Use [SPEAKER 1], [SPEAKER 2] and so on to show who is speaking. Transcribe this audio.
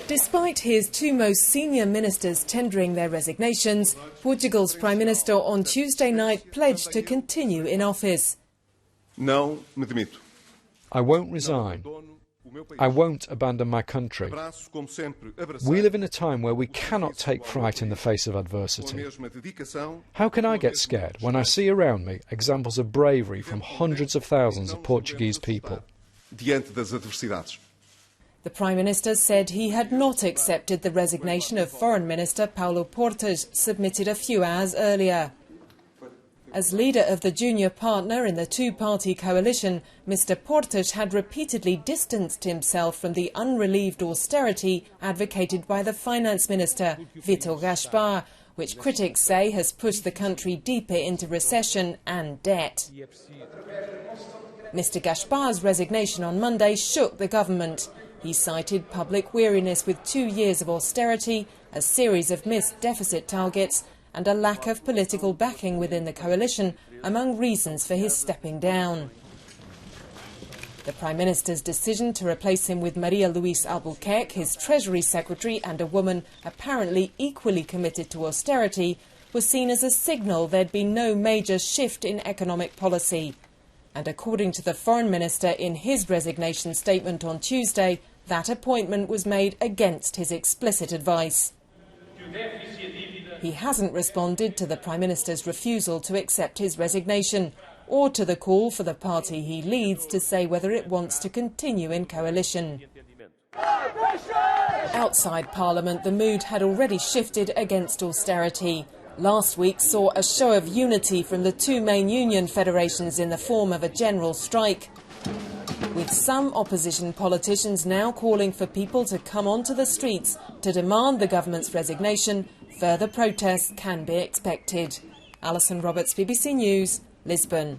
[SPEAKER 1] Despite his two most senior ministers tendering their resignations, Portugal's Prime Minister on Tuesday night pledged to continue in office.
[SPEAKER 2] Não me demito.
[SPEAKER 3] I won't resign. I won't abandon my country. We live in a time where we cannot take fright in the face of adversity. How can I get scared when I see around me examples of bravery from hundreds of thousands of Portuguese people?
[SPEAKER 2] Diante das adversidades.
[SPEAKER 1] The Prime Minister said he had not accepted the resignation of Foreign Minister Paulo Portas, submitted a few hours earlier. As leader of the junior partner in the two-party coalition, Mr Portas had repeatedly distanced himself from the unrelieved austerity advocated by the Finance Minister, Vítor Gaspar, which critics say has pushed the country deeper into recession and debt. Mr Gaspar's resignation on Monday shook the government. He cited public weariness with 2 years of austerity, a series of missed deficit targets and a lack of political backing within the coalition among reasons for his stepping down. The Prime Minister's decision to replace him with Maria Luís Albuquerque, his Treasury Secretary, and a woman apparently equally committed to austerity, was seen as a signal there'd been no major shift in economic policy. And according to the Foreign Minister in his resignation statement on Tuesday, that appointment was made against his explicit advice. He hasn't responded to the Prime Minister's refusal to accept his resignation or to the call for the party he leads to say whether it wants to continue in coalition. Outside Parliament, the mood had already shifted against austerity. Last week saw a show of unity from the two main union federations in the form of a general strike, with some opposition politicians now calling for people to come onto the streets to demand the government's resignation. Further protests can be expected. Alison Roberts, BBC News, Lisbon.